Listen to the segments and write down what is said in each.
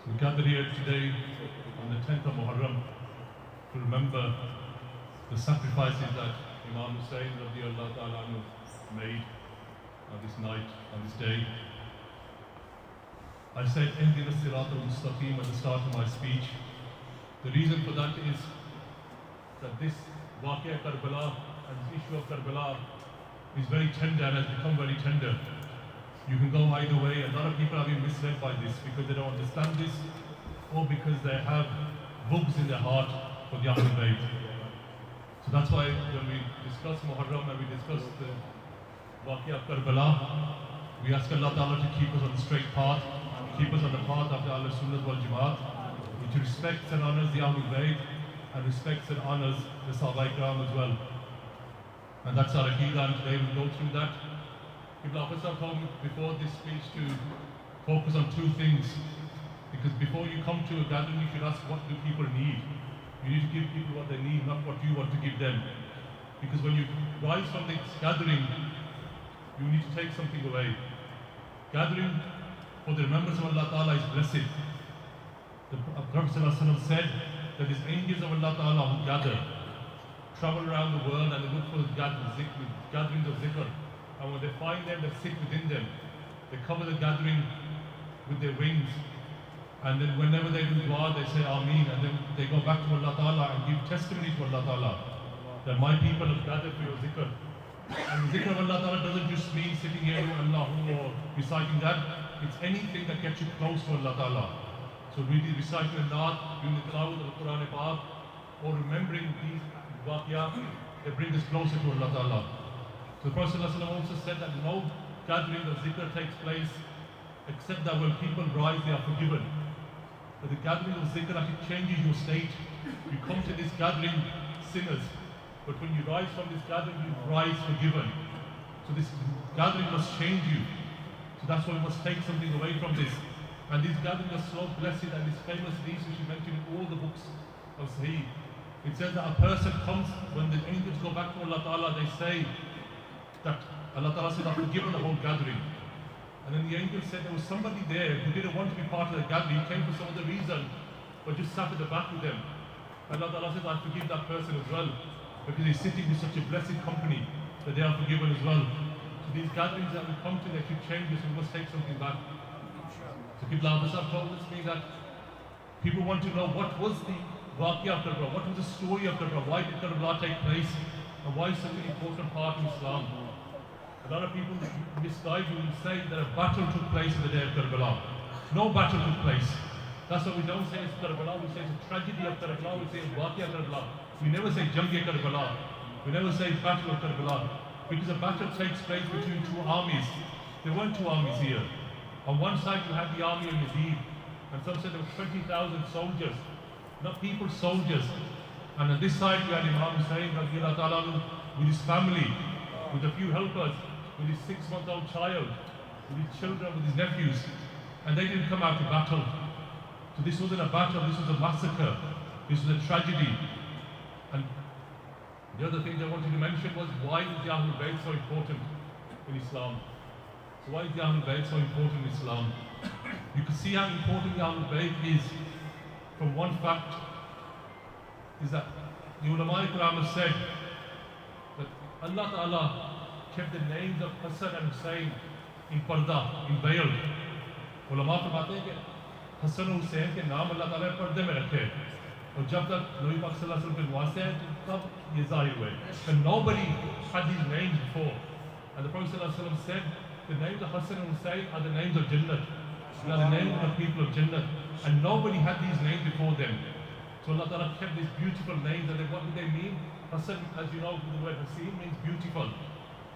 We gather here today on the 10th of Muharram to remember the sacrifices that Imam Husayn radiallahu ta'ala anhu made on this night, on this day. I said Ihdina as-sirata al-mustaqim at the start of my speech. The reason for that is that this Waqia Karbala and this issue of Karbala is very tender and has become very tender. You can go either way. A lot of people have been misled by this because they don't understand this, or because they have bugs in their heart for the Ahlul Bayt. So that's why when we discuss Muharram and we discuss the Waqia of Karbala, we ask Allah Ta'ala to keep us on the straight path, keep us on the path of the Ahlul Sunnah wal Jamaat, which respects and honors the Ahlul Bayt and respects and honors the Sahaba Ikram as well. And that's our Aqidah, and today we'll go through that. Ibn Officer told me before this speech to focus on two things, because before you come to a gathering you should ask what do people need. You need to give people what they need, not what you want to give them. Because when you rise from this gathering, you need to take something away. Gathering for the remembrance of Allah Ta'ala is blessed. The Prophet ﷺ said that these angels of Allah Ta'ala who gather, travel around the world and they look for gatherings of zikr. And when they find them, they sit within them. They cover the gathering with their wings. And then whenever they do dua, they say Ameen. And then they go back to Allah Ta'ala and give testimony to Allah Ta'ala that my people have gathered for your zikr. And the zikr of Allah Ta'ala doesn't just mean sitting here doing Allahu or reciting that. It's anything that gets you close to Allah Ta'ala. So really reciting a naat, doing the tilawat of the Quran Pak, or remembering these waqiyat, they bring us closer to Allah Ta'ala. So the Prophet ﷺ also said that no gathering of zikr takes place except that when people rise, they are forgiven. But the gathering of zikr actually changes your state. You come to this gathering sinners, but when you rise from this gathering, you rise forgiven. So this gathering must change you. So that's why we must take something away from this. And these gatherings are so blessed, and this famous hadith which you mentioned in all the books of Sahih. It says that a person comes, when the angels go back to Allah Ta'ala, they say that Allah Ta'ala said, I've forgiven the whole gathering. And then the angel said there was somebody there who didn't want to be part of the gathering. He came for some other reason, but just sat at the back with them. And Allah Ta'ala said, I forgive that person as well, because he's sitting with such a blessed company that they are forgiven as well. So these gatherings that we come to, they should change us. We must take something back. So Qibla Abasab told us me that people want to know what was the Waqia of Karbala, what was the story of Karbala, why did Karbala take place, and why is such an important part in Islam. A lot of people misguide you and say that a battle took place on the day of Karbala. No battle took place. That's why we don't say it's Karbala, we say it's a tragedy of Karbala, we say it's Waqia Karbala. We never say Jangi Karbala. We never say Battle of Karbala. Because a battle takes place between two armies. There weren't two armies here. On one side you had the army of Yazid, and some said there were 20,000 soldiers. Not people, soldiers. And on this side you had Imam Husayn radiallahu ta'ala with his family, with a few helpers, with his 6-month-old child, with his children, with his nephews. And they didn't come out to battle. So this wasn't a battle, this was a massacre. This was a tragedy. And the other thing I wanted to mention was, why is the Ahlul Bayt so important in Islam? So why is the Ahlul Bayt so important in Islam? You can see how important the Ahlul Bayt is from one fact, is that the ulama Ikram have said that Allah Ta'ala kept the names of Hassan and Husayn in Parda, in veil. Ulama फरमाते हैं कि हसन और हुसैन के नाम अल्लाह ताला ने पर्दे में रखे, और जब तक नबी पाक सल्लल्लाहु अलैहि वसल्लम के वास्ते हैं तब ये ज़ाहिर हुए. And nobody had these names before. And the Prophet सल्लल्लाहु अलैहि वसल्लम said the names of Hassan and Husayn are the names of Jannat. They are the names of the people of Jannat. And nobody had these names before them. So Allah Ta'ala kept these beautiful names, and then what do they mean? Hassan, as you know, the word Hassan means beautiful.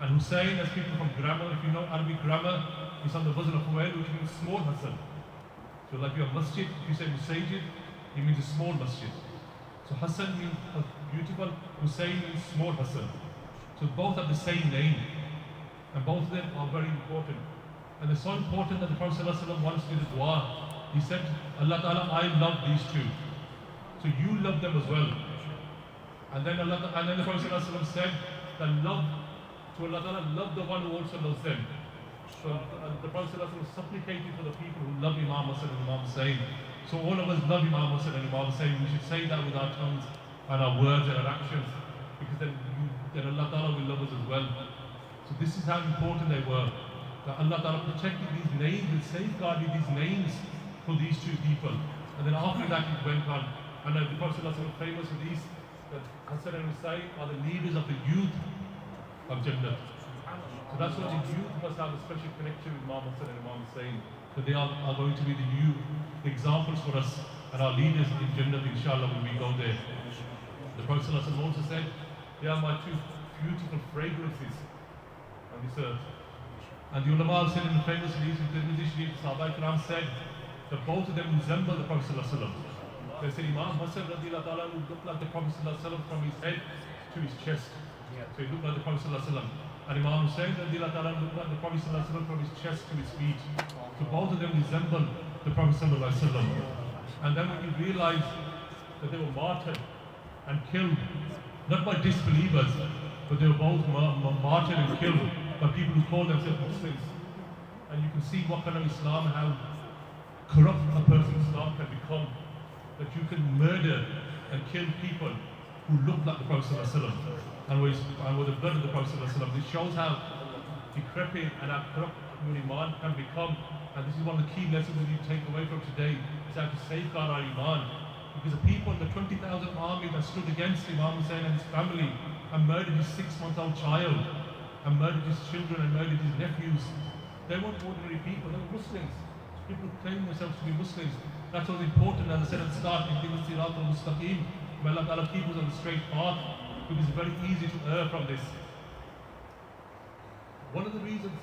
And Husayn, as people from grammar, if you know Arabic grammar, is on the wazn of Huwail, which means small Hassan. So like your masjid, if you say Musajid, it means a small masjid. So Hassan means beautiful, Husayn means small Hassan. So both have the same name, and both of them are very important. And it's so important that the Prophet ﷺ wants to do the dua. He said, Allah Ta'ala, I love these two. So you love them as well. And then the Prophet ﷺ said that love to Allah Ta'ala, love the one who also loves them. So the Prophet ﷺ supplicated for the people who love Imam Husayn and Imam Husayn. So all of us love Imam Husayn and Imam Husayn. We should say that with our tongues and our words and our actions, because then Allah Ta'ala will love us as well. So this is how important they were. That Allah Ta'ala protected these names and safeguarded these names for these two people. And then after that it went on. And the Prophet was famous for these, that Hassan and Husayn are the leaders of the youth of Jannah. So that's why the youth must have a special connection with Imam Husayn and Imam Husayn. So they are going to be the new examples for us and our leaders in Jannah, inshallah, when we go there. The Prophet also said, they are my two beautiful fragrances on this earth. And the ulama said in the famous hadith in Tirmidhi Sharif, Sahaba Ikram said that both of them resemble the Prophet. They said Imam Husayn radiallahu ta'ala would look like the Prophet from his head to his chest. So he looked like the Prophet. And Imam Husayn radiallahu ta'ala looked like the Prophet from his chest to his feet. So both of them resemble the Prophet. And then when you realize that they were martyred and killed, not by disbelievers, but they were both martyred and killed by people who call themselves Muslims. And you can see what kind of Islam, how corrupt a person's Islam can become. That you can murder and kill people who look like the Prophet and were the blood of the Prophet. This shows how decrepit and how corrupt your Iman can become. And this is one of the key lessons that you take away from today, is how to safeguard our Iman. Because the people, the 20,000 army that stood against Imam Husayn and his family and murdered his 6-month-old child, and murdered his children and murdered his nephews, they weren't ordinary people, they were Muslims. People who claim themselves to be Muslims. That's what's important, as I said at the start, in the Sirat al-Mustaqim. May Allah Ta'ala keep us on the straight path, because it's very easy to err from this. One of the reasons,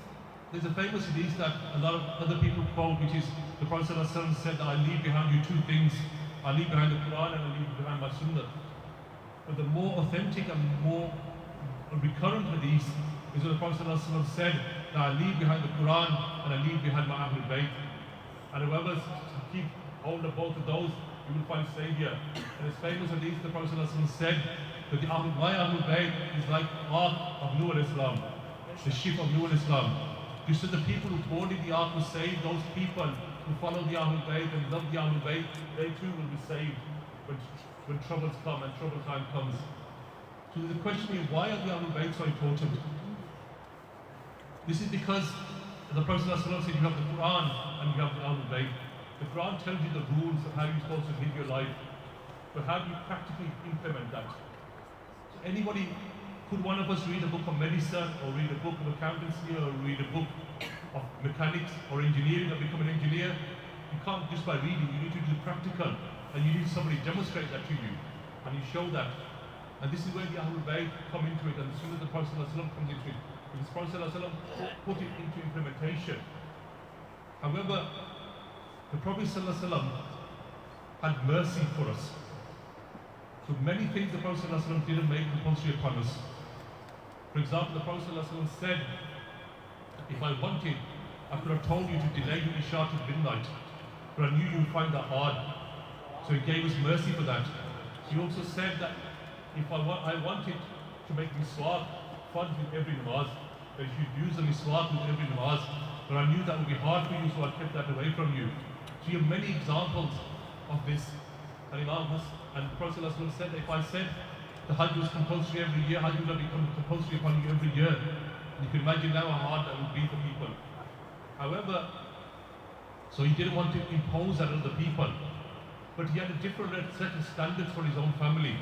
there's a famous hadith that a lot of other people quote, which is the Prophet said that I leave behind you two things. I leave behind the Quran and I leave behind my Sunnah. But the more authentic and more recurrent hadith is what the Prophet said that I leave behind the Quran and I leave behind my Ahlul Bayt. And whoever keep hold of both of those, you will find Saviour. And it's famous hadith the Prophet said that my Ahlul Bayt is like Ark of Nuh al-Islam, the ship of Nuh al-Islam. Just as the people who boarded the Ark were saved, those people who follow the Ahlul Bayt and love the Ahlul Bayt, they too will be saved when troubles come and trouble time comes. So the question is, why are the Ahlul Bayt so important? This is because the Prophet said you have the Quran and you have the Ahlul Bayt. The Quran tells you the rules of how you're supposed to live your life, but how do you practically implement that? So anybody, could one of us read a book of medicine, or read a book of accountancy, or read a book of mechanics or engineering, or become an engineer? You can't just by reading, you need to do practical, and you need somebody to demonstrate that to you, and you show that. And this is where the Ahlul Bayt come into it, and as soon as the Prophet comes into it, because the Prophet put it into implementation. However, the Prophet had mercy for us. So many things the Prophet didn't make compulsory upon us. For example, the Prophet said, if I wanted, I could have told you to delay the Isha to midnight, but I knew you would find that hard. So he gave us mercy for that. He also said that if I wanted to make miswak fun with every namaz, that you should use the miswak with every namaz, but I knew that would be hard for you, so I kept that away from you. So you have many examples of this. And the Prophet said that if I said the Hajj was compulsory every year, Hajj would have become compulsory upon you every year. And you can imagine now how hard that would be for people. However, so he didn't want to impose that on the people, but he had a different set of standards for his own family.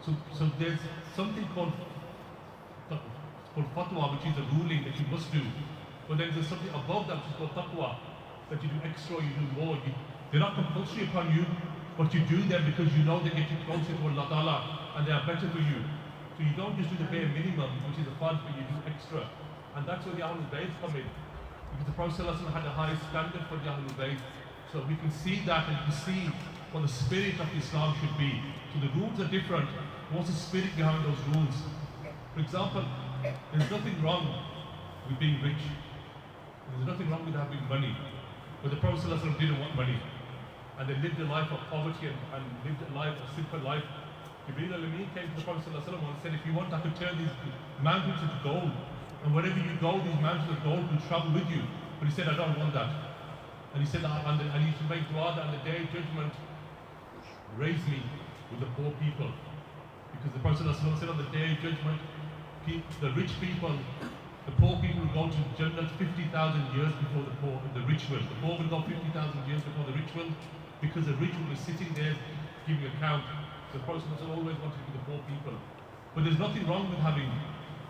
So there's something called fatwa, which is a ruling that you must do. But then there's something above that which is called taqwa, that you do extra, you do more. They're not compulsory upon you, but you do them because you know they get you closer to Allah Ta'ala and they are better for you. So you don't just do the bare minimum, which is a fard, but you do extra. And that's where the Ahlul Bayt come in. Because the Prophet had a high standard for the Ahlul Bayt. So we can see that, and you can see what the spirit of Islam should be. So the rules are different. What's the spirit behind those rules? For example, there's nothing wrong with being rich. There's nothing wrong with having money. But the Prophet didn't want money. And they lived a life of poverty and lived a simple life. Jibreel al-Amin came to the Prophet and said, if you want, I could turn these mountains into gold. And wherever you go, these mountains of gold will travel with you. But he said, I don't want that. And he said, and he should make dua that on the day of judgment, raise me with the poor people. Because the Prophet ﷺ said on the day of judgment, the rich people, the poor people will go to Jannah 50,000 years before the rich will. The poor will go 50,000 years before the rich will, because the rich will be sitting there giving account. The Prophet ﷺ always wanted to be the poor people. But there's nothing wrong with having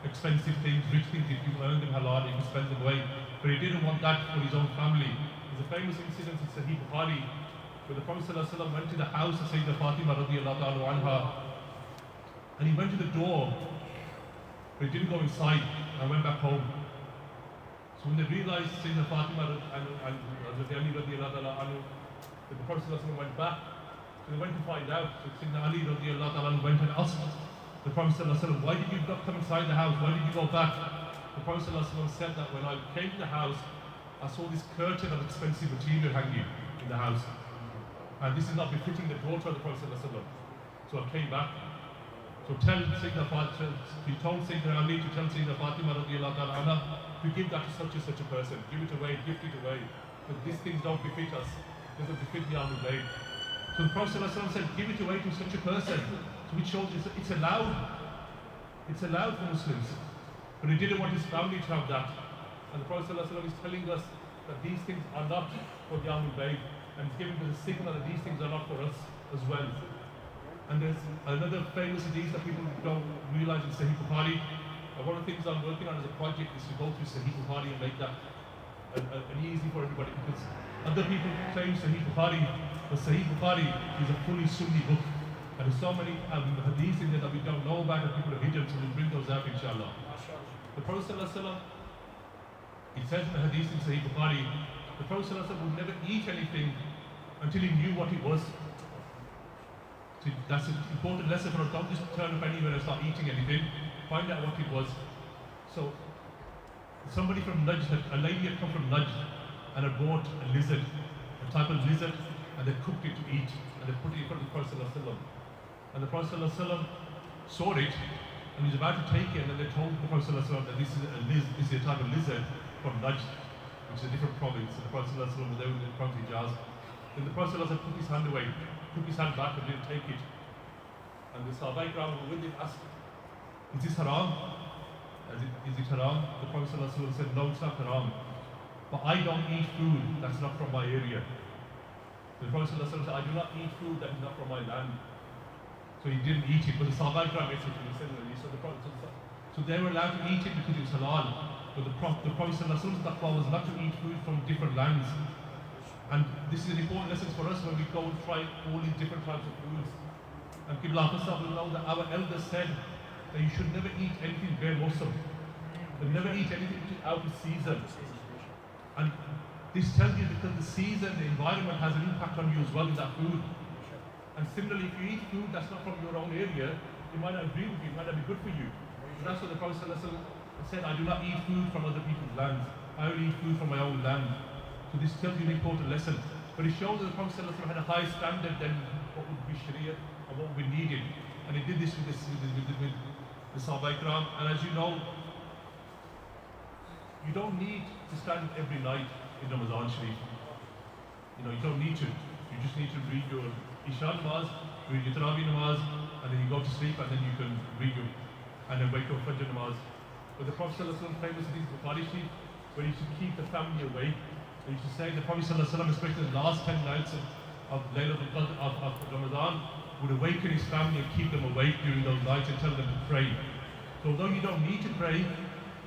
expensive things, rich things. If you earn them halal, you can spend them away. But he didn't want that for his own family. There's a famous incident in Sahih Bukhari where the Prophet ﷺ went to the house of Sayyidah Fatima radiallahu ta'ala anha, and he went to the door, but he didn't go inside and went back home. So when they realized Sayyidah Fatima and Hazrat Ali radiallahu ta'ala anhu, that the Prophet ﷺ went back, so they went to find out. So Sayyidina Ali radiallahu ta'ala anhu went and asked the Prophet ﷺ, why did you not come inside the house? Why did you go back? The Prophet ﷺ said that when I came to the house, I saw this curtain of expensive material hanging in the house. And this is not befitting the daughter of the Prophet ﷺ. So I came back. So tell Sayyidina Fatima, he told Sayyidina Ali to tell Sayyidina Fatima radiallahu ta'ala anha to give that to such and such a person. Give it away, gift it away. But these things don't befit us. It doesn't befit the Ahlul Bayt. So the Prophet ﷺ said, give it away to such a person. So which shows it's allowed. It's allowed for Muslims. But he didn't want his family to have that. And the Prophet ﷺ is telling us that these things are not for the Ahlul Bayt. And he's giving us a signal that these things are not for us as well. And there's another famous hadith that people don't realize in Sahih Bukhari. One of the things I'm working on as a project is to go through Sahih Bukhari and make that an easy for everybody, because other people claim Sahih Bukhari, but Sahih Bukhari is a fully Sunni book. And there's so many hadiths in there that we don't know about, that people have hidden, so we'll bring those out inshallah. The Prophet ﷺ, it says in the hadith in Sahih Bukhari, the Prophet ﷺ would never eat anything until he knew what it was. So that's an important lesson for us. Don't just turn up anywhere and start eating anything. Find out what it was. So somebody from Najd, a lady had come from Najd and had bought a lizard, a type of lizard, and they cooked it to eat, and they put it in front of the Prophet ﷺ. And the Prophet ﷺ saw it, and he was about to take it, and then they told the Prophet ﷺ that this is a type of lizard from Najd, which is a different province. And the Prophet ﷺ was there with the Prophet Hijaz. Then the Prophet ﷺ took his hand away, took his hand back and didn't take it. And the Sahaba Ikram who were with him asked, is this haram? Is it haram? The Prophet ﷺ said, no, it's not haram. But I don't eat food that's not from my area. The Prophet ﷺ said, I do not eat food that is not from my land. So he didn't eat it, but the Sahaba Ikram ate it similarly. So they were allowed to eat it because it was halal. But the Prophet ﷺ was not to eat food from different lands. And this is an important lesson for us when we go and try all these different types of foods. And Qibla Hafsa will know that our elders said that you should never eat anything bare Muslim. Never eat anything which is out of season. And this tells you because the season, the environment has an impact on you as well in that food. And similarly, if you eat food that's not from your own area, it might not agree with you, it might not be good for you. So that's what the Prophet ﷺ said, I do not eat food from other people's lands. I only eat food from my own land. So this tells you an important lesson. But it shows that the Prophet ﷺ had a high standard than what would be Sharia and what would be needed. And he did this with the Sahaba Ikram. And as you know, you don't need to stand every night in Ramadan Sharif. You don't need to. You just need to read your Isha namaz, read your Tarawih namaz, and then you go to sleep, and then you can read your, and then wake up Fajr namaz. But the Prophet ﷺ famous hadith Bukhari Sharif, where he should keep the family awake. And he should say the Prophet ﷺ, especially the last 10 nights of Laylatul Qadr of Ramadan, would awaken his family and keep them awake during those nights and tell them to pray. So although you don't need to pray,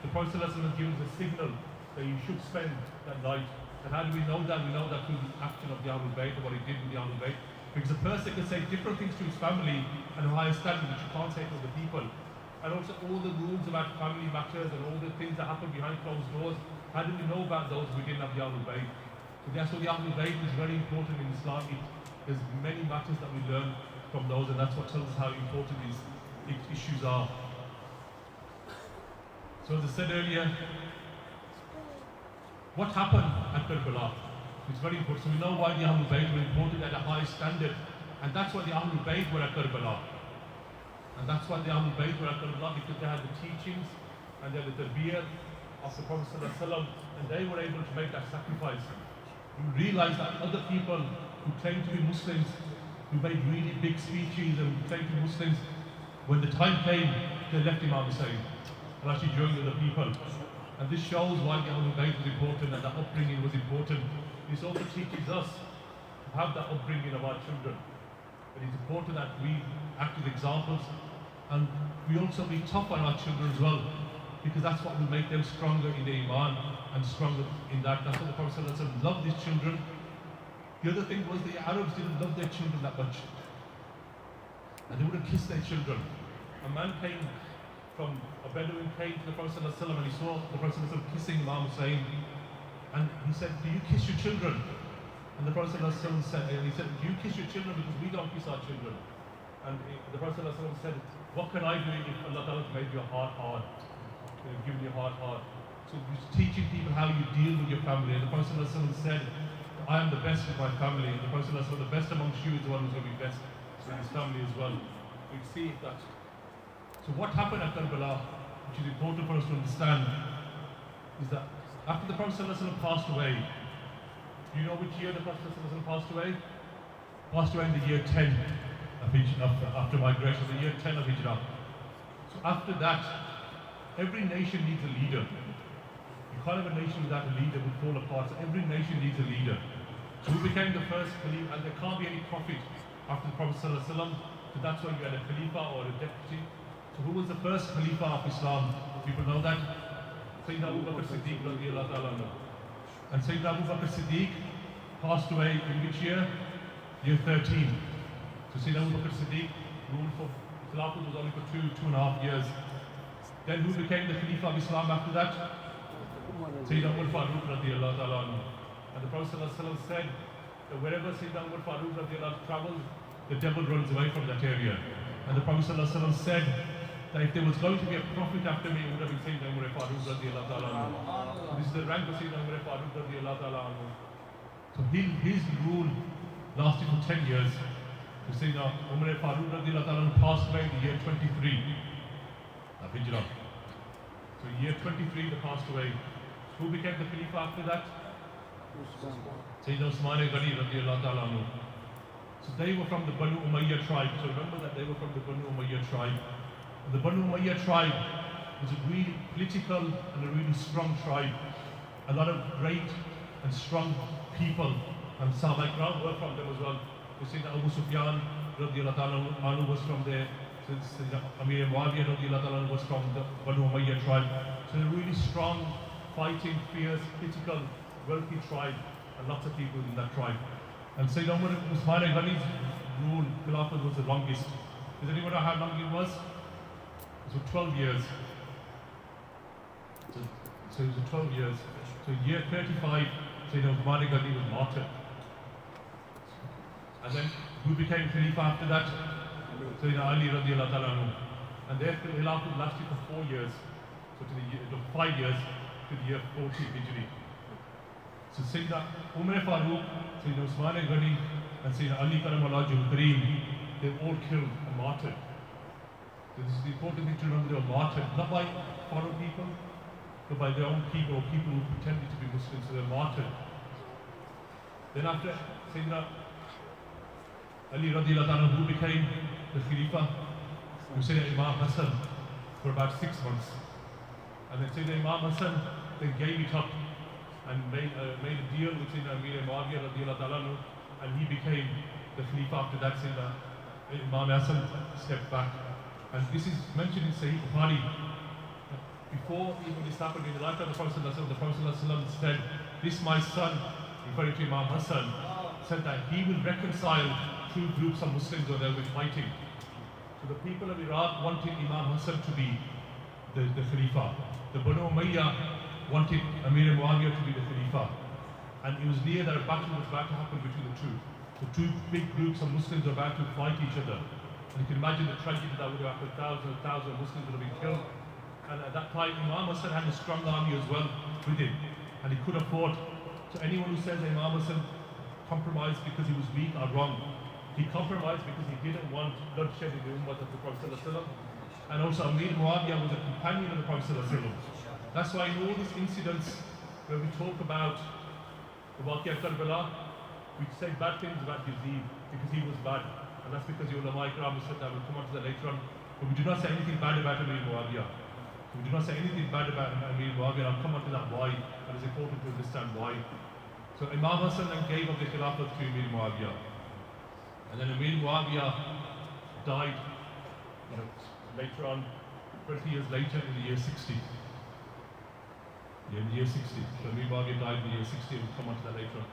the Prophet ﷺ has given us a signal that you should spend that night. And how do we know that? We know that through the action of the Ahlul Bayt and what he did with the Ahlul Bayt. Because a person can say different things to his family and a higher standard which you can't say to other people. And also all the rules about family matters and all the things that happen behind closed doors. How do we know about those if we didn't have the Ahlul Bayt? So that's why the Ahlul Bayt is very important in Islam. There's many matters that we learn from those, and that's what tells us how important these issues are. So as I said earlier, what happened at Karbala? It's very important. So we know why the Ahlul Bayt were important at a high standard, and that's why the Ahlul Bayt were at Karbala. And that's why the Ahlul Bayt were at Karbala, because they had the teachings and they had the tarbiyah of the Prophet ﷺ, and they were able to make that sacrifice. you realize that other people who claim to be Muslims, who made really big speeches and claimed to be Muslims, when the time came, they left Imam Husayn and actually joined other people. And this shows why the Ahlul Bayt was important and the upbringing was important. This also teaches us to have that upbringing of our children. It is important that we act as examples, and we also be tough on our children as well, because that's what will make them stronger in their Iman and stronger in that. That's what the Prophet ﷺ loved his children. The other thing was the Arabs didn't love their children that much, and they wouldn't kiss their children. A man came from a Bedouin, came to the Prophet ﷺ, and he saw the Prophet ﷺ kissing Imam Husayn, and he said, "Do you kiss your children?" And the Prophet ﷺ said, "Do you kiss your children? Because we don't kiss our children." And the Prophet ﷺ said, "What can I do if Allah Ta'ala has made your heart hard, given your heart hard?" So he's teaching people how you deal with your family. And the Prophet ﷺ said, "I am the best with my family." And the Prophet ﷺ said, "The best amongst you is the one who's going to be best with his family as well." We see that. So what happened at Karbala, which is important for us to understand, is that after the Prophet ﷺ passed away, do you know which year the Prophet ﷺ passed away? Passed away in the year 10 of after migration, the year 10 of Hijrah. So after that, every nation needs a leader. You can't have a nation without a leader, would fall apart. So every nation needs a leader. So who became the first Khalifa? And there can't be any prophet after the Prophet ﷺ. So that's why you had a Khalifa or a deputy. So who was the first Khalifa of Islam? People know that? Sayyidina Abu Bakr Siddiq radiallahu ta'ala anhu. And Sayyidina Abu Bakr Siddiq passed away in which year? Year 13. So Sayyidina Abu Bakr Siddiq ruled for, Khilafat was only for 2.5 years. Then who became the Khalifa of Islam after that? Sayyidina Umar Farooq radiallahu ta'ala anhu. And the Prophet ﷺ said that wherever Sayyidina Umar Farooq radiallahu anhu travels, the devil runs away from that area. And the Prophet ﷺ said that if there was going to be a prophet after me, it would have been Sayyidina Umar Farooq radiallahu ta'ala anhu. This is the rank of Sayyidina Umar Farooq radiallahu ta'ala anhu. So his rule lasted for 10 years. So Sayyidina Umar Farooq radiallahu ta'ala anhu passed away in the year 23 of Hijrah. So year 23 they passed away. Who became the Khalifa after that? Sayyidina Usman Ghani radiallahu ta'ala anhu. So they were from the Banu Umayyah tribe. So remember that they were from the Banu Umayyah tribe. And the Banu Umayyah tribe was a really political and a really strong tribe. A lot of great and strong people, and Sahaba Ikram were from them as well. You see that Abu Sufyan radiallahu ta'ala anhu was from there. Amir Muawiyah radiallahu ta'ala anhu was from the Banu Umayyah tribe. So they're really strong, fighting, fierce, political, wealthy tribe, and lots of people in that tribe. And Sayyidina Usman Ghani's rule, Khilafat, was the longest. Does anyone know how long it was? It was 12 years. So it was 12 years. So year 35, Sayyidina Usman Ghani was martyred. And then who became Khalifa after that? Sayyidina Ali radiallahu ta'ala anhu. And their Khilafat lasted for 4 years. So to the year, 5 years to the year 40 Hijri. So Sayyidina Umar Farooq, Sayyidina Usman Ghani, and Sayyidina Ali Karamallah Kareem, they were all killed and martyred. So this is the important thing to remember, they were martyred, not by foreign people, but by their own people, or people who pretended to be Muslims, so they were martyred. Then after Sayyidina Ali radiallahu ta'ala, who became the Khalifa, who Sayyidina Imam Husayn for about 6 months. And then Sayyidina Imam Husayn then gave it up and made a deal with Sayyidina Amir Muawiyah radiallahu ta'ala, and he became the Khalifa after that. Sayyidina Imam Husayn stepped back. And this is mentioned in Sahih Bukhari. Before even this happened in the lifetime of the Prophet ﷺ said, "This my son," referring to Imam Husayn, said that he will reconcile two groups of Muslims when they will be fighting. So the people of Iraq wanted Imam Husayn to be the Khalifa. The Banu Umayyah wanted Amir Muawiyah to be the Khalifa. And it was near that a battle was about to happen between the two. The two big groups of Muslims were about to fight each other. And you can imagine the tragedy that would have happened. Thousands of Muslims would have been killed. And at that time, Imam Husayn had a strong army as well with him. And he could have fought. So anyone who says Imam Husayn compromised because he was weak are wrong. He compromised because he didn't want bloodshed in the ummah of the Prophet ﷺ. And also Amir Muawiyah was a companion of the Prophet ﷺ. That's why in all these incidents where we talk about the Waqia Karbala, we say bad things about Yazid because he was bad. And that's because the ulama ikram said that. We'll come on to that later on. But we do not say anything bad about Amir Muawiyah. We do not say anything bad about Amir Muawiyah. I'll come on to that why. And it's important to understand why. So Imam Husayn then gave up the Khilafat to Amir Muawiyah. And then Amir Muawiyah died, later on, 20 years later in the year 60. Yeah, in the year 60. So Amir Muawiyah died in the year 60. We'll come on to that later on.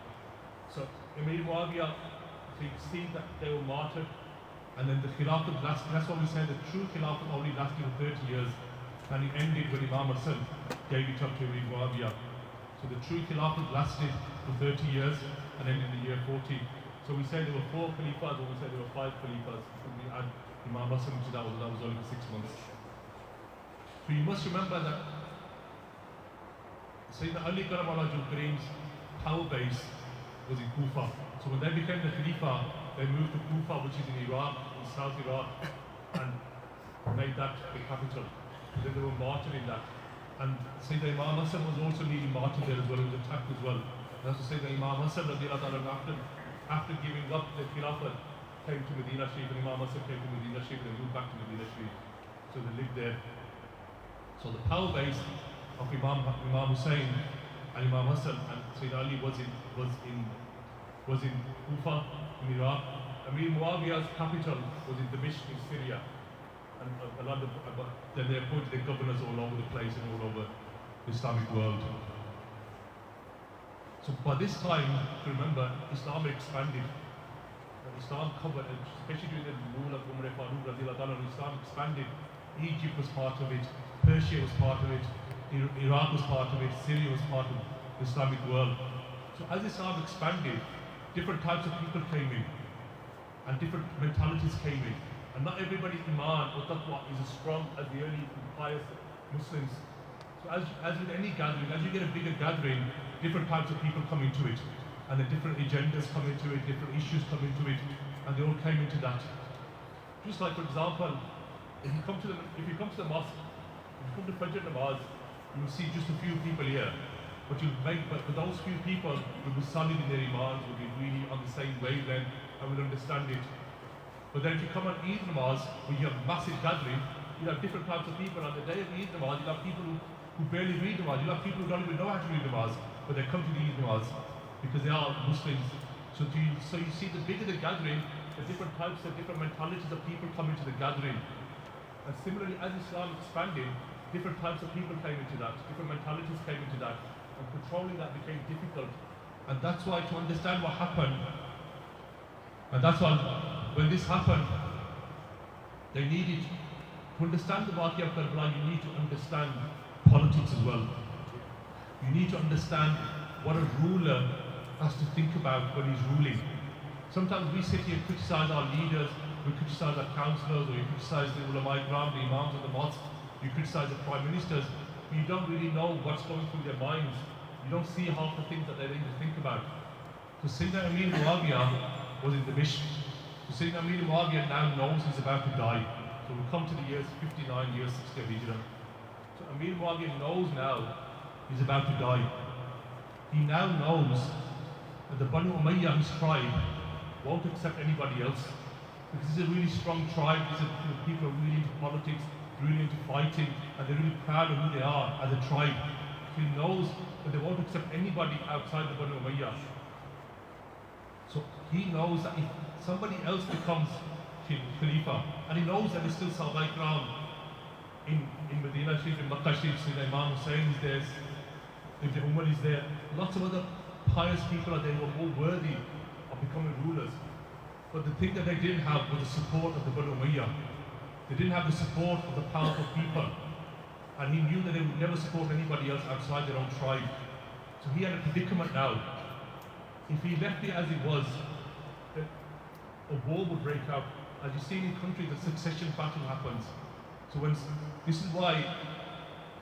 So Amir Muawiyah, so you see that they were martyred, and then the Khilafat lasted. That's what we say, the true Khilafat only lasted for 30 years, and it ended when Imam Husayn gave it up to Amir Muawiyah. So the true Khilafat lasted for 30 years, and ended in the year 40. So we say there were 4 Khalifas, or we say there were 5 Khalifas. We add Imam Husayn, which that was only for 6 months. So you must remember that Sayyidina Ali Karamullah Kareem's power base was in Kufa. So when they became the Khalifa, they moved to Kufa, which is in Iraq, in South Iraq, and made that the capital. And then they were martyred in that. And Sayyidina Imam Husayn was also nearly martyred there as well, he was attacked as well. And that's to say that Imam Husayn, after giving up the Khilafat, came to Medina Sharif, and Imam Husayn came to Medina Sharif, and they moved back to Medina Sharif. So they lived there. So the power base of Imam Husayn and Imam Husayn and Sayyidina Ali was in Kufa, in Iraq. Amir Muawiyah's capital was in Damascus, in Syria. And then they appointed their governors all over the place and all over the Islamic world. So by this time, remember, Islam expanded. And Islam covered, especially during the rule of Umar Farooq radiallahu anhu, Islam expanded. Egypt was part of it, Persia was part of it, Iraq was part of it, Syria was part of the Islamic world. So as Islam expanded, different types of people came in, and different mentalities came in. And not everybody's iman or taqwa is as strong as the early pious Muslims. So as with any gathering, as you get a bigger gathering, different types of people come into it. And the different agendas come into it, different issues come into it, and they all came into that. Just like, for example, if you come to the mosque, if you come to Fajr Namaz, you will see just a few people here. But for those few people will be solid in their imams, will be really on the same wavelength, and will understand it. But then if you come on Eid Namaz, where you have massive gathering, you have different types of people. On the day of Eid Namaz, you have people who barely read Namaz, you have people who don't even know how to read Namaz, but they come to the Eid Namaz because they are Muslims. So you see, the bigger the gathering, the different types of different mentalities of people come into the gathering. And similarly, as Islam expanded, different types of people came into that, different mentalities came into that, and controlling that became difficult. And that's why, to understand what happened, and that's why when this happened, they needed to understand the Waqia of Karbala. You need to understand politics as well. You need to understand what a ruler has to think about when he's ruling. Sometimes we sit here and criticize our leaders, we criticize our councillors, or you criticize the ulama ikram, the imams of the mosque, you criticize the prime ministers, but you don't really know what's going through their minds. You don't see half the things that they need to think about. So Sayyidina Amir Muawiyah was in the mission. So Sayyidina Amir Muawiyah now knows he's about to die. So we'll come to the years 59, years 60 of Hijrah. So Amir Muawiyah knows now he's about to die. He now knows that the Banu Umayyah, his tribe, won't accept anybody else. Because this is a really strong tribe, these are people who are really into politics, really into fighting, and they're really proud of who they are as a tribe. So he knows that they won't accept anybody outside the Banu Umayyah. So he knows that if somebody else becomes Khalifa, and he knows that there's still Sahaba Ikram in Medina Sharif, in Makkah Sharif, so Imam Husayn is there, if the Umar is there, lots of other pious people are there who are more worthy of becoming rulers. But the thing that they didn't have was the support of the Banu Umayyah. They didn't have the support of the powerful people. And he knew that they would never support anybody else outside their own tribe. So he had a predicament now. If he left it as it was, a war would break out. As you see in countries, the succession battle happens. So this is why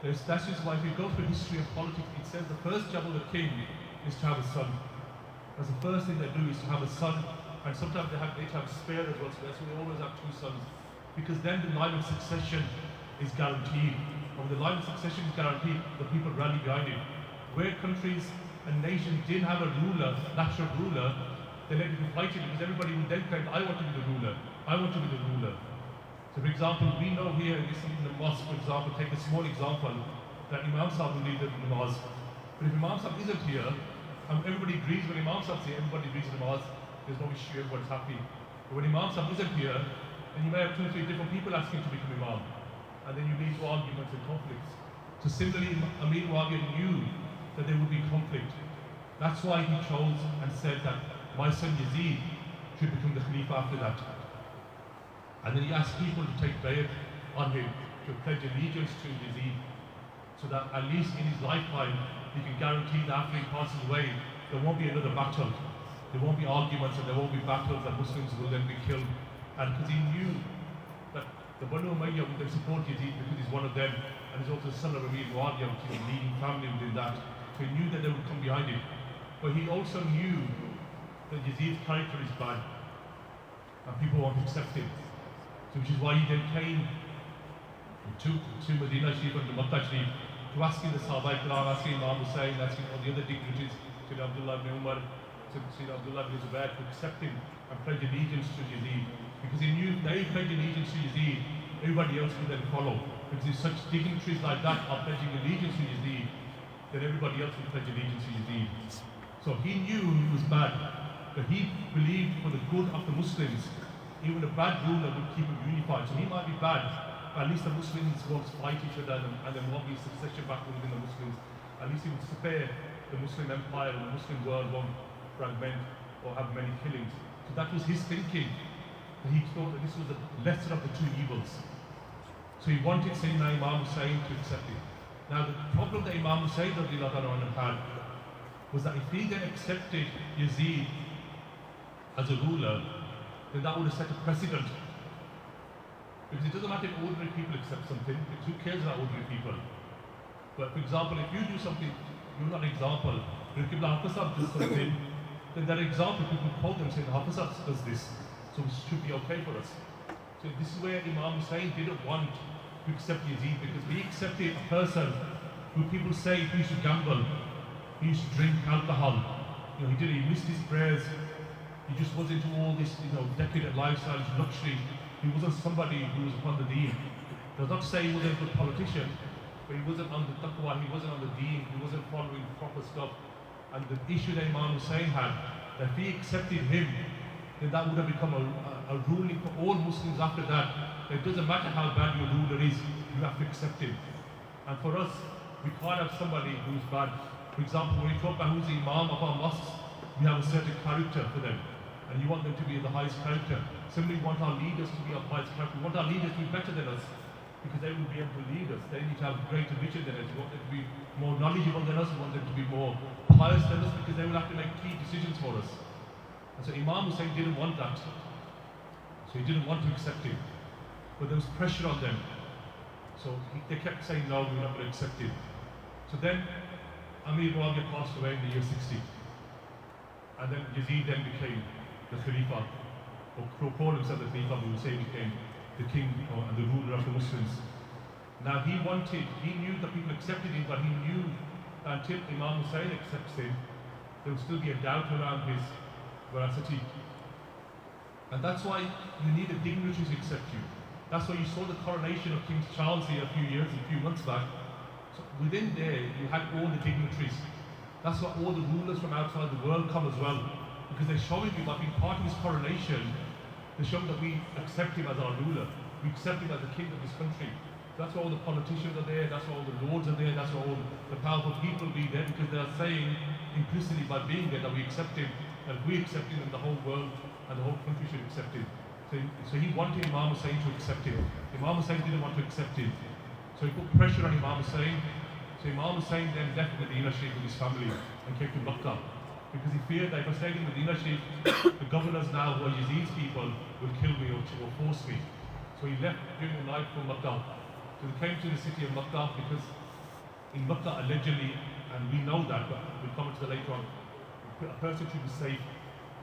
if you go through history of politics, it says the first job of the king is to have a son. That's the first thing they do, is to have a son. And sometimes they have a spare as well, so that's why they always have 2 sons. Because then the line of succession is guaranteed. And when the line of succession is guaranteed, the people rally behind it. Where countries a nation didn't have a ruler, natural ruler, they let it be fighting because everybody would then claim, I want to be the ruler, I want to be the ruler. So for example, we know here in the mosque, for example, take a small example, that Imam Sahib will lead the namaz. But if Imam Sahib isn't here, and everybody agrees when Imam Sahib's here, everybody agrees with namaz, there's no issue, everyone's happy. But when Imam Sahib isn't here, then you may have 2 or 3 different people asking to become Imam. And then you lead to arguments and conflicts. So similarly, Amir Muawiyah knew that there would be conflict. That's why he chose and said that my son Yazid should become the Khalifa after that. And then he asked people to take Bayt on him, to pledge allegiance to Yazid, so that at least in his lifetime, he can guarantee that after he passes away, there won't be another battle. There won't be arguments and there won't be battles that Muslims will then be killed. And because he knew that the Banu Umayyah would then support Yazid because he's one of them, and he's also the son of Amir Muawiyah, which is a leading family within that. So he knew that they would come behind him. But he also knew that Yazid's character is bad, and people won't accept him. So which is why he then came to Medina Sharif and to Makkah Sharif to asking the Sahaba Ikram, asking Imam Husayn, asking all the other dignitaries, Sayyidina Abdullah ibn Umar, Sayyidina Abdullah ibn Zubair, to accept him and pledge allegiance to Yazid. Because he knew if they pledged allegiance to Yazid, everybody else would then follow. Because if such dignitaries like that are pledging allegiance to Yazid, then everybody else will pledge allegiance to Yazid. So he knew he was bad, but he believed for the good of the Muslims, even a bad ruler would keep them unified. So he might be bad, but at least the Muslims won't fight each other and there won't be a succession battle within the Muslims. At least he would spare the Muslim empire and the Muslim world won't fragment or have many killings. So that was his thinking. That he thought that this was the lesser of the 2 evils. So he wanted Sayyidina Imam Husayn to accept it. Now the problem that Imam Husayn had was that if he then accepted Yazid as a ruler, then that would have set a precedent. Because it doesn't matter if ordinary people accept something, because who cares about ordinary people? But for example, if you do something, you're not an example, but if Qibla Hafiz Sahib does something, then that example, people quote them saying, Hafiz Sahib does this, so it should be okay for us. So this is where Imam Husayn didn't want to accept Yazid, because he accepted a person who people say he used to gamble, he used to drink alcohol, he missed his prayers, he just was into all this, decadent lifestyle, luxury. He wasn't somebody who was upon the deen. Does not say he wasn't a good politician, but he wasn't on the taqwa, he wasn't on the deen, he wasn't following proper stuff. And the issue that Imam Husayn had, that if he accepted him, then that would have become a ruling for all Muslims after that. It doesn't matter how bad your ruler is, you have to accept him. And for us, we can't have somebody who's bad. For example, when we talk about who's the Imam of our mosques, we have a certain character for them. And you want them to be the highest character. Similarly, we want our leaders to be of highest character. We want our leaders to be better than us, because they will be able to lead us. They need to have greater vision than us. We want them to be more knowledgeable than us. We want them to be more pious than us, because they will have to make key decisions for us. And so Imam Husayn didn't want that. So he didn't want to accept him. But there was pressure on them. So they kept saying, no, we're not going to accept him. So then Amir Muawiyah passed away in the year 60. And then Yazid then became the Khalifa, or called himself the Khalifa, we would say became the king and the ruler of the Muslims. Now he knew that people accepted him, but he knew that until Imam Husayn accepts him, there will still be a doubt around his veracity. And that's why you need a dignitary to accept you. That's why you saw the coronation of King Charles here a few months back. So within there, you had all the dignitaries. That's why all the rulers from outside the world come as well. Because they're showing you, by being part of his coronation, they show that we accept him as our ruler. We accept him as the king of this country. That's why all the politicians are there, that's why all the lords are there, that's why all the powerful people will be there, because they are saying implicitly by being there that we accept him, and if we accept him, then the whole world and the whole country should accept him. So he wanted Imam Husayn to accept him. Imam Husayn didn't want to accept him. So he put pressure on Imam Husayn. So Imam Husayn then left Medina Sharif with his family and came to Makkah, because he feared that if I stayed in Medina Sharif, the governors now, who are Yazid's people, will kill me or force me. So he left during the night from Makkah. So he came to the city of Makkah, because in Makkah allegedly, and we know that, but we'll comment to that later on, a person should be safe,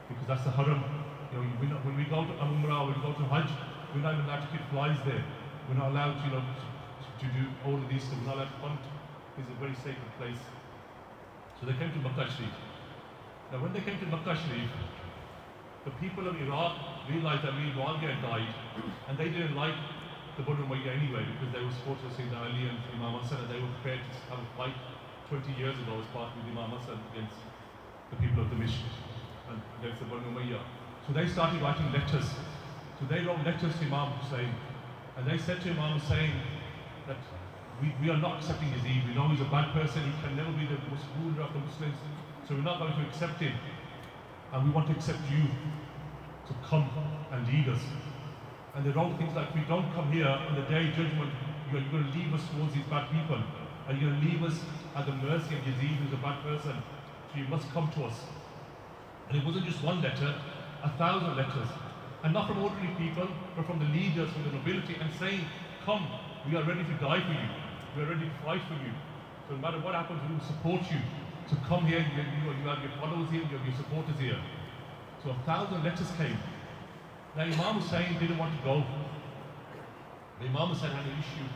because that's the haram. When we go to Umrah, when we go to Hajj, we're not even allowed to keep flies there. We're not allowed to do all of these things. We're not allowed to hunt. It's a very sacred place. So they came to Makkah Sharif. Now when they came to Makkah Sharif, the people of Iraq realized that Muawiyah had died, and they didn't like the Banu Umayyah anyway, because they were supporters of Sayyidina Ali and Imam Husayn, and they were prepared to have a fight 20 years ago as part of Imam Husayn against the people of the mission and against the Banu Umayyah. So they started writing letters. So they wrote letters to Imam Husayn, and they said to Imam Husayn that we are not accepting Yazid. We know he's a bad person, he can never be the ruler of the Muslims, so we're not going to accept him, and we want to accept you to come and lead us. And they wrote things like, if we don't come here on the day of judgment, you're going to leave us towards these bad people, and you're going to leave us at the mercy of Yazid, who's a bad person, so you must come to us. And it wasn't just one letter, 1,000 letters. And not from ordinary people, but from the leaders, from the nobility, and saying, come, we are ready to die for you. We are ready to fight for you. So no matter what happens, we will support you. So come here, you have your followers here, you have your supporters here. So 1,000 letters came. Now Imam Husayn didn't want to go. The Imam Husayn had an issue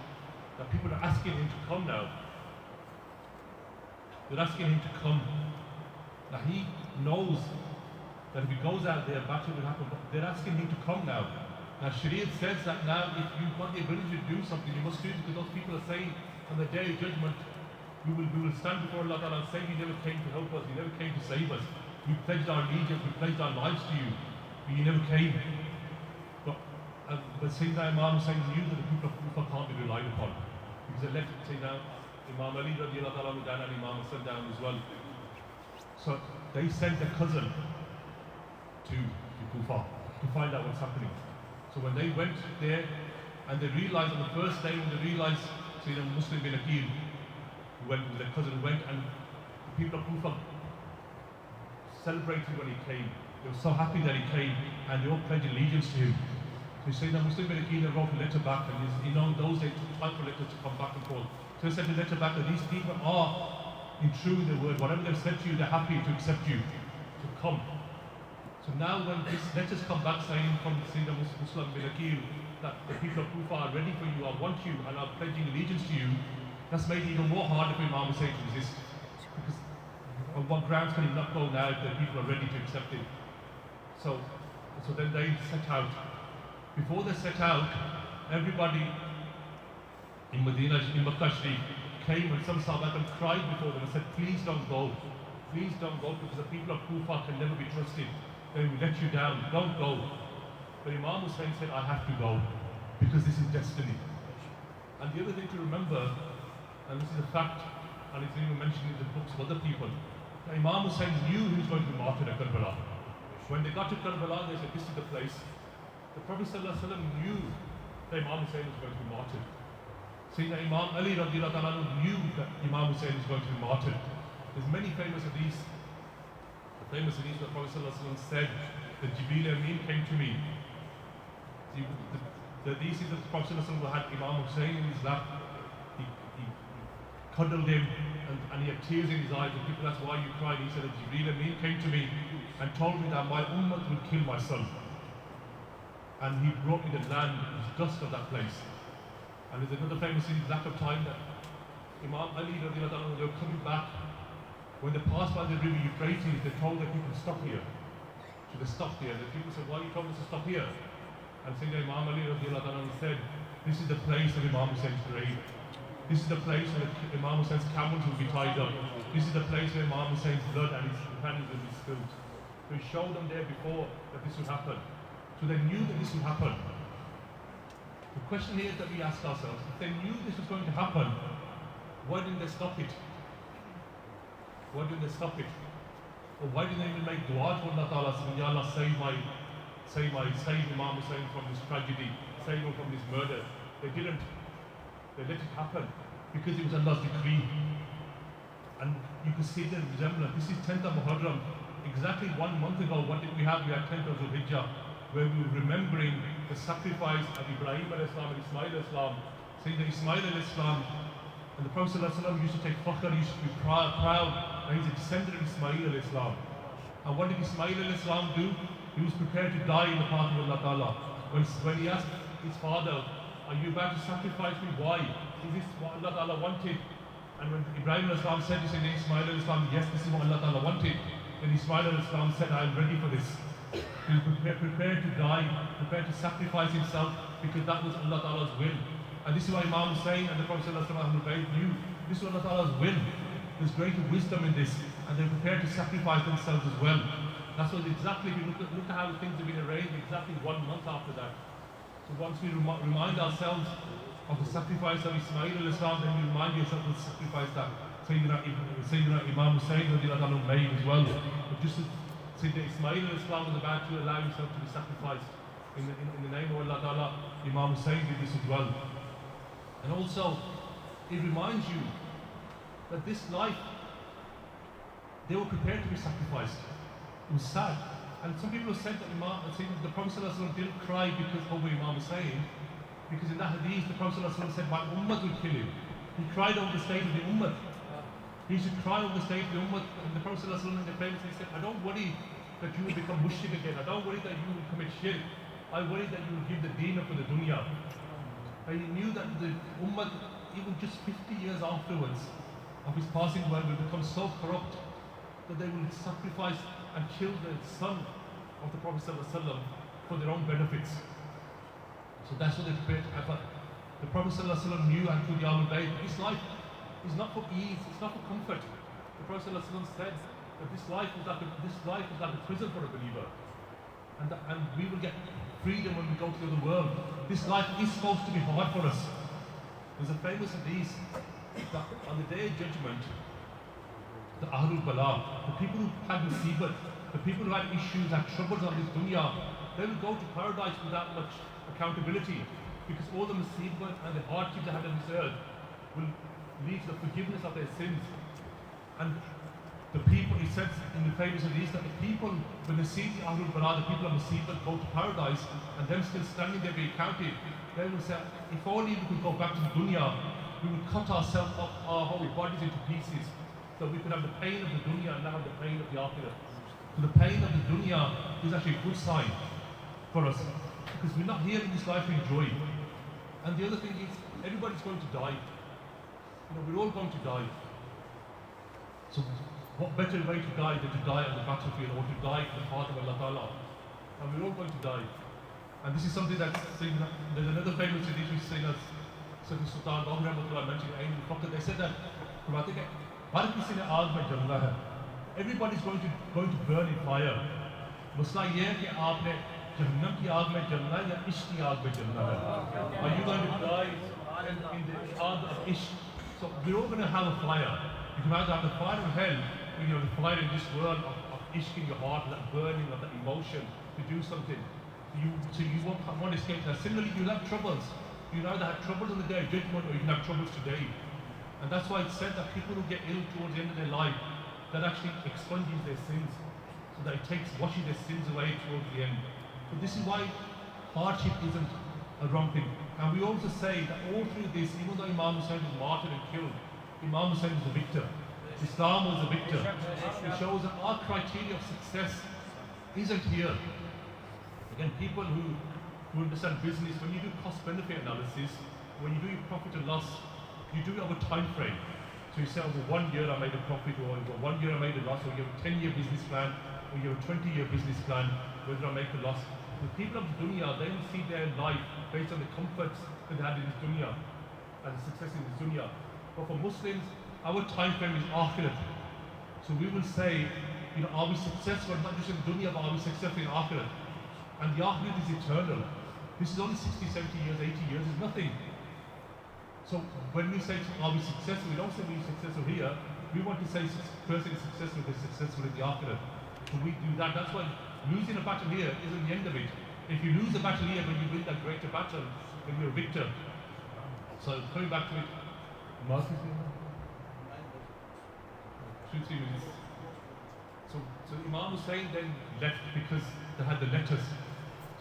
that people are asking him to come now. They're asking him to come. Now he knows that if he goes out there, battle will happen, but they're asking him to come now. Now Sharia says that now if you want the ability to do something, you must do it, because those people are saying on the day of judgment, we will stand before Allah Ta'ala and say you never came to help us, you never came to save us. We pledged our allegiance, we pledged our lives to you, but you never came. But Sayyidina Imam Husayn knew that the people of Kufa can't be relied upon, because they left Sayyidina Imam Ali radiallahu ta'ala down and Imam Husayn down as well. So they sent their cousin to Kufa to find out what's happening. So when they went there, and they realized on the first day, when they realized Sayyidina Muslim bin Aqil, their cousin went, and the people of Kufa celebrated when he came. They were so happy that he came, and they all pledged allegiance to him. So Sayyidina Muslim bin Aqil wrote a letter back, and in those days it took time for letters to come back and forth. So he sent a letter back that these people are in true in their word. Whatever they've said to you, they're happy to accept you, to come. So now when this letters come back saying from Sayyidina Muslim bin Aqil that the people of Kufa are ready for you, I want you, and are pledging allegiance to you, that's made it even more harder for Imam Husayn to resist. Because on what grounds can he not go now if the people are ready to accept him? So then they set out. Before they set out, everybody in Medina, in Makkah Sharif, came, and some Sahabat cried before them and said, please don't go. Please don't go, because the people of Kufa can never be trusted. They will let you down. Don't go. But Imam Husayn said, I have to go, because this is destiny. And the other thing to remember, and this is a fact, and it's even mentioned in the books of other people, that Imam Husayn knew he was going to be martyred at Karbala. When they got to Karbala, they said, this is the place. The Prophet ﷺ knew that Imam Husayn was going to be martyred. Sayyidina Imam Ali radiallahu ta'ala knew that Imam Husayn was going to be martyred. There's many famous hadiths. The famous hadith where the Prophet ﷺ said that Jibreel Amin came to me. The hadith is that the Prophet ﷺ had Imam Husayn in his lap. He cuddled him, and he had tears in his eyes, and people asked, why you cried? He said that Jibreel Amin came to me and told me that my ummah will kill my son. And he brought me the land, the dust of that place. And there's another famous lack of time that Imam Ali radiallahu anhu, they were coming back. When they passed by the river Euphrates, they told the people to stop here. So they stopped here. The people said, why are you told us to stop here? And Sayyidina Imam Ali radiallahu anhu said, this is the place of Imam Husayn's grave. This is the place where Imam Husayn's camels will be tied up. This is the place where Imam Husayn's blood and his companions will be spilled. So he showed them there before that this would happen. So they knew that this would happen. The question here is that we ask ourselves, if they knew this was going to happen, why didn't they stop it? Why didn't they stop it? Or why didn't they even make dua to Allah Ta'ala, saying, Ya Allah, save Imam Husayn from this tragedy, save him from this murder? They didn't. They let it happen because it was Allah's decree. And you can see the resemblance. This is 10th of Muharram. Exactly 1 month ago, what did we have? We had 10th of Zulhijjah, where we were remembering the sacrifice of Ibrahim al-Islam and Ismail al-Islam. Saying that Ismail al-Islam, and the Prophet ﷺ used to take fakhr, used to be proud that he's a descendant of Ismail al-Islam. And what did Ismail al-Islam do? He was prepared to die in the path of Allah Ta'ala. When he asked his father, are you about to sacrifice me? Why? Is this what Allah Ta'ala wanted? And And when Ibrahim al-Islam said, he said, Ismail al-Islam, yes, this is what Allah Ta'ala wanted. Then Ismail al-Islam said, I am ready for this. He was prepared to die, prepared to sacrifice himself, because that was Allah Ta'ala's will. And this is why Imam Husayn and the Prophet ﷺ knew this was Allah Ta'ala's will. There's greater wisdom in this, and they're prepared to sacrifice themselves as well. That's what exactly, if you look at how things have been arranged exactly 1 month after that. So once we remind ourselves of the sacrifice of Ismail al-Islam, then you remind yourself of the sacrifice that Sayyidina Imam Husayn made as well. But just as Sayyidina Ismail al-Islam was about to allow himself to be sacrificed in the name of Allah Ta'ala, Imam Husayn did this as well. And also, it reminds you that this life, they were prepared to be sacrificed. It was sad. And some people have said that the Prophet ﷺ didn't cry because over Imam Husayn, because in that hadith the Prophet ﷺ said, my ummah will kill him. He cried over the state of the ummah. He should cry over the state of the ummah. And the Prophet ﷺ in the famously said, I don't worry that you will become mushrik again. I don't worry that you will commit shirk. I worry that you will give the deen up for the dunya. And he knew that the ummah, even just 50 years afterwards of his passing away, will become so corrupt that they will sacrifice and kill the son of the Prophet ﷺ for their own benefits. So that's what they prepared. The Prophet ﷺ knew, and through the Bayt, this life is not for ease, it's not for comfort. The Prophet ﷺ said that this life is like a prison for a believer, and we will get freedom when we go to the other world. This life is supposed to be hard for us. There's a famous hadith that on the day of judgment, the Ahlul Bala, the people who had musibat, the people who had issues, had troubles on this dunya, they will go to paradise without much accountability, because all the musibat and the hardship they had on this earth will lead to the forgiveness of their sins. And the people, he says in the famous hadith, that the people, when they see the Ahlul Bala, the people of musibat go to paradise, and them still standing there being counted, they will say, if only we could go back to the dunya, we would cut ourselves up, our whole bodies into pieces, so we could have the pain of the dunya and not have the pain of the akhirah. So the pain of the dunya is actually a good sign for us, because we're not here in this life to enjoy. And the other thing is, everybody's going to die. We're all going to die. So what better way to die than to die on the battlefield, or to die in the path of Allah Ta'ala? And we're all going to die. And this is something that, there's another famous hadith which says, Sultan Bahur Rahmatullah mentioned, they said that, everybody's going to burn in fire. Masla ye hai ki aapne jahannam ki aag mein jalna hai ya ishq ki aag mein jalna hai. Are you going to die in the aag of ishq? So we're all going to have a fire. You can either have the fire of hell, or the fire in this world of ishq in your heart, that burning of that emotion to do something. So you won't want to escape that. Similarly, you'll have troubles. You'll either have troubles on the day of judgment, or you can have troubles today. And that's why it's said that people who get ill towards the end of their life, that actually expunges their sins, so that it washes their sins away towards the end. So this is why hardship isn't a wrong thing. And we also say that all through this, even though Imam Husayn was martyred and killed, Imam Husayn was a victor. Islam was a victor. It shows that our criteria of success isn't here. Again, people who understand business, when you do cost-benefit analysis, when you do your profit and loss, you do it over time frame. So you say, over 1 year I made a profit, or over 1 year I made a loss, or you have a 10-year business plan, or you have a 20-year business plan, whether I make a loss. The people of the dunya, they will see their life based on the comforts that they had in this dunya, and the success in this dunya. But for Muslims, our time frame is akhirat. So we will say, are we successful not just in dunya, but are we successful in akhirat? And the akhirat is eternal. This is only 60, 70 years, 80 years, it's nothing. So when we say, are we successful, we don't say we're successful here. We want to say person is successful, they're successful in the akhirat. So we do that. That's why losing a battle here isn't the end of it. If you lose a battle here, when you win that greater battle, then you're a victor. So coming back to it, Mark is here. 2-3 minutes. So Imam Husayn then left because they had the letters.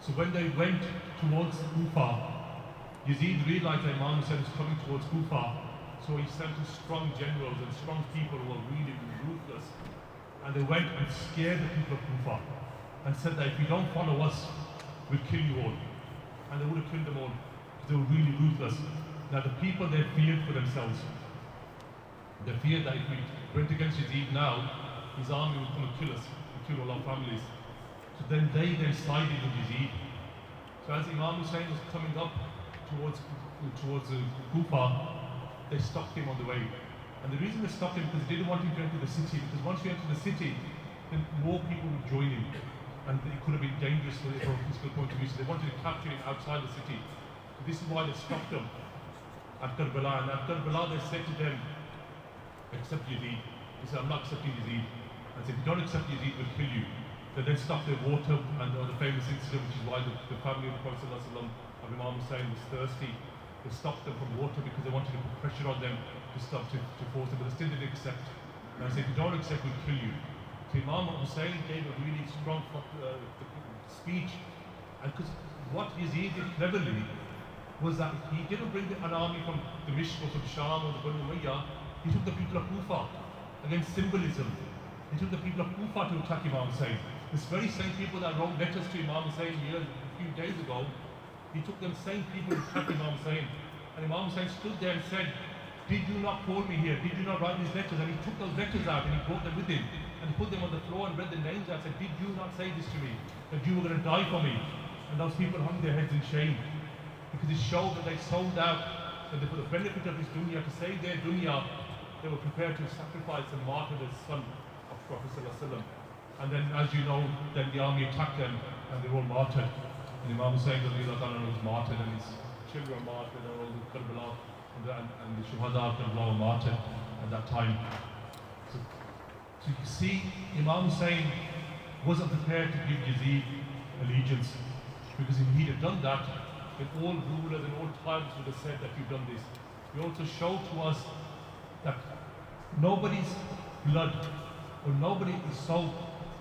So when they went towards Kufa, Yazid realized that Imam Husayn was coming towards Kufa, so he sent strong generals and strong people who were really ruthless. And they went and scared the people of Kufa and said that if you don't follow us, we'll kill you all. And they would have killed them all because they were really ruthless. Now the people, they feared for themselves. They feared that if we went against Yazid now, his army would come and kill us, and kill all our families. So then they sided with Yazid. So as Imam Husayn was coming up towards Kufa, they stopped him on the way. And the reason they stopped him because they didn't want him to enter the city, because once you enter the city, then more people would join him. And it could have been dangerous from a physical point of view, so they wanted to capture him outside the city. So this is why they stopped him at Karbala. And at Karbala they said to them, accept Yazid. He said, I'm not accepting Yazid. And said, if you don't accept Yazid, we'll kill you. They then stopped their water, and the famous incident, which is why the family of the Prophet ﷺ of Imam Husayn was thirsty. They stopped them from water because they wanted to put pressure on them to stop, to force them, but they still didn't accept. And I said, if you don't accept, we'll kill you. So Imam Husayn gave a really strong speech. And because what Yazid did cleverly was that he didn't bring an army from Dimashq or from Sham or the Banu Umayyah. He took the people of Kufa against symbolism. He took the people of Kufa to attack Imam Husayn. This very same people that wrote letters to Imam Husayn a few days ago, he took them same people to attack Imam Husayn. And Imam Husayn stood there and said, did you not call me here? Did you not write these letters? And he took those letters out and he brought them with him. And he put them on the floor and read the names out and said, did you not say this to me? That you were going to die for me? And those people hung their heads in shame. Because it showed that they sold out, that for the benefit of this dunya, to save their dunya, they were prepared to sacrifice and martyr the son of Prophet ﷺ. And then, as you know, then the army attacked them and they were all martyred. And Imam Husayn was martyred and his children were martyred, and all the Karbala and the Shuhada of Karbala were martyred at that time. So you see, Imam Husayn wasn't prepared to give Yazid allegiance, because if he'd have done that, then all rulers and all tribes would have said that you've done this. He also showed to us that nobody's blood or nobody is so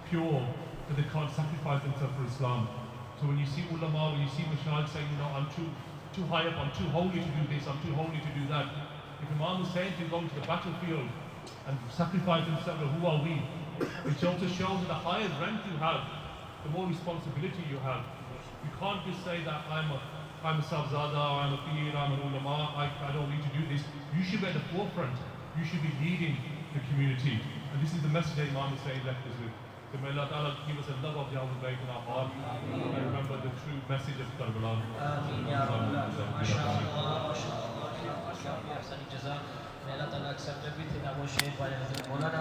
pure that they can't sacrifice themselves for Islam. So when you see ulama, when you see mashayikh saying, I'm too high up, I'm too holy to do this, I'm too holy to do that. If Imam Husayn can go to the battlefield and sacrifice himself, well, who are we? It also shows that the higher rank you have, the more responsibility you have. You can't just say that I'm a Sahibzada, I'm a Pir, I'm an ulama, I don't need to do this. You should be at the forefront. You should be leading the community. And this is the message that Imam Husayn left us with. So may Allah Ta'ala give us a love of the Ahlul Bayt in our heart and remember the true message of Karbala. May Allah Ta'ala accept everything that was shared by Hazrat Maulana.